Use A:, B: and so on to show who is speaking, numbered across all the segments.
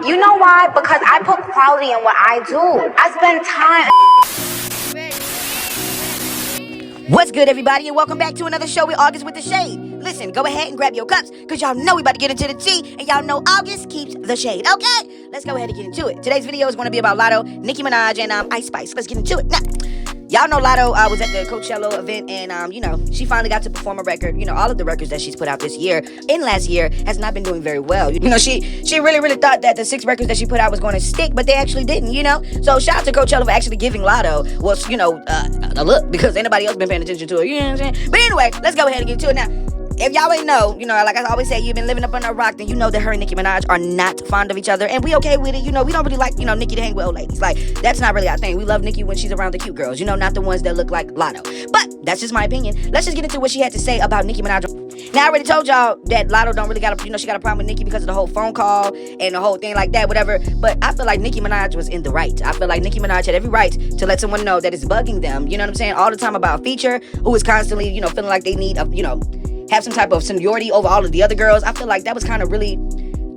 A: You know why? Because I put quality in what I do. I spend time.
B: What's good, everybody, and welcome back to another show with August with the Shade. Listen, go ahead and grab your cups, because y'all know we about to get into the tea, and y'all know August keeps the shade, okay? Let's go ahead and get into it. Today's video is going to be about Latto, Nicki Minaj, and Ice Spice. Let's get into it. Now, y'all know Latto was at the Coachella event, and, you know, she finally got to perform a record. You know, all of the records that she's put out this year and last year has not been doing very well. You know, she really thought that the 6 records that she put out was going to stick, but they actually didn't, you know? So shout out to Coachella for actually giving Latto, you know, a look, because anybody else been paying attention to her, you know what I'm saying? But anyway, let's go ahead and get to it now. If y'all ain't know, you know, like I always say, you've been living up under a rock, then you know that her and Nicki Minaj are not fond of each other, and we okay with it. You know, we don't really like, you know, Nicki to hang with old ladies. Like, that's not really our thing. We love Nicki when she's around the cute girls, you know, not the ones that look like Latto. But that's just my opinion. Let's just get into what she had to say about Nicki Minaj. Now, I already told y'all that Latto don't really got a, you know, she got a problem with Nicki because of the whole phone call and the whole thing like that, whatever. But I feel like Nicki Minaj was in the right. I feel like Nicki Minaj had every right to let someone know that it's bugging them, you know what I'm saying, all the time about a feature, who is constantly, you know, feeling like they need, you know, have some type of seniority over all of the other girls. I feel like that was kind of really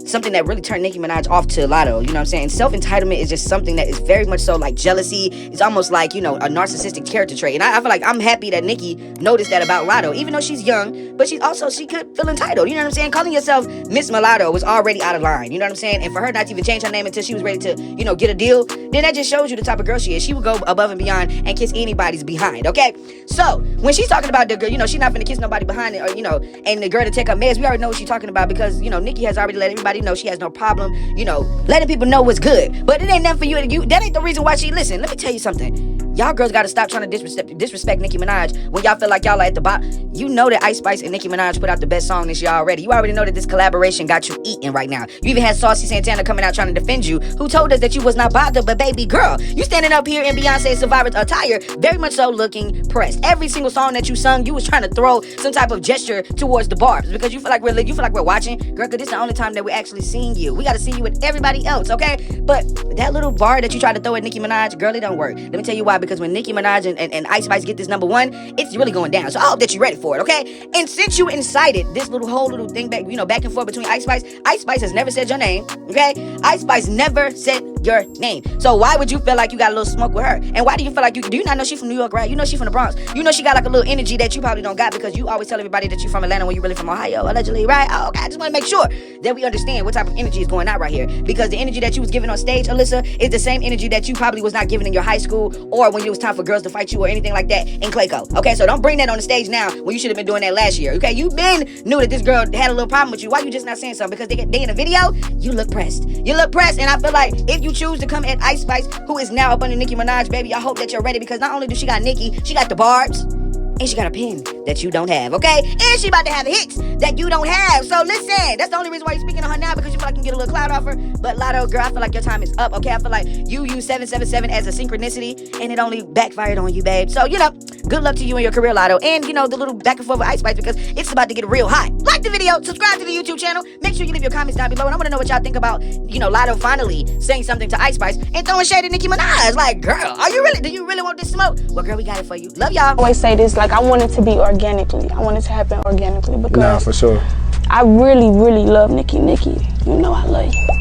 B: something that really turned Nicki Minaj off to Latto, you know what I'm saying? Self-entitlement is just something that is very much so like jealousy. It's almost like, you know, a narcissistic character trait. And I feel like I'm happy that Nicki noticed that about Latto, even though she's young, but she could feel entitled, you know what I'm saying? Calling yourself Miss Mulatto was already out of line, you know what I'm saying? And for her not to even change her name until she was ready to, you know, get a deal, then that just shows you the type of girl she is. She would go above and beyond and kiss anybody's behind, okay? So, when she's talking about the girl, you know, she's not gonna kiss nobody behind it, or, you know, and the girl to take her meds, we already know what she's talking about, because, you know, Nicki has already let everybody know she has no problem, you know, letting people know what's good. But it ain't nothing for you. That ain't the reason why she listen. Let me tell you something. Y'all girls gotta stop trying to disrespect Nicki Minaj when y'all feel like y'all are at the bottom. You know that Ice Spice and Nicki Minaj put out the best song this year already. You already know that this collaboration got you eating right now. You even had Saucy Santana coming out trying to defend you, who told us that you was not bothered, but baby girl, you standing up here in Beyonce Survivor attire, very much so looking pressed. Every single song that you sung, you was trying to throw some type of gesture towards the barbs, because you feel like we're watching. Girl, cause this is the only time that we're actually seeing you. We gotta see you with everybody else, okay? But that little bar that you tried to throw at Nicki Minaj, girl, it don't work. Let me tell you why. Because when Nicki Minaj and Ice Spice get this #1, it's really going down. So I hope that you're ready for it, okay? And since you incited this whole little thing back, you know, back and forth between Ice Spice has never said your name, okay? Ice Spice never said your name. So why would you feel like you got a little smoke with her? And why do you feel like do you not know she from New York, right? You know she from the Bronx. You know she got like a little energy that you probably don't got, because you always tell everybody that you from Atlanta when you really from Ohio, allegedly, right? Oh, okay, I just want to make sure that we understand what type of energy is going out right here, because the energy that you was giving on stage, Alyssa, is the same energy that you probably was not giving in your high school, or when it was time for girls to fight you or anything like that in Clayco, okay? So don't bring that on the stage now when you should have been doing that last year, okay? You been knew that this girl had a little problem with you. Why you just not saying something? Because they in a video, you look pressed. You look pressed, and I feel like if you choose to come at Ice Spice, who is now up under Nicki Minaj, baby, I hope that you're ready, because not only do she got Nicki, she got the barbs, and she got a pen that you don't have, okay? And she about to have hits that you don't have. So listen, that's the only reason why you're speaking on her now, because you feel like you can get a little clout off her. But Latto, girl, I feel like your time is up, okay? I feel like you use 777 as a synchronicity, and it only backfired on you, babe. So, you know, good luck to you in your career, Latto. And, you know, the little back and forth with Ice Spice, because it's about to get real hot. Like the video, subscribe to the YouTube channel. Make sure you leave your comments down below. And I want to know what y'all think about, you know, Latto finally saying something to Ice Spice and throwing shade at Nicki Minaj. Like, girl, do you really want this smoke? Well, girl, we got it for you. Love y'all.
C: I always say this, like, I want it to be organically. I want it to happen organically, because
D: for sure.
C: I really love Nicki. You know I love you.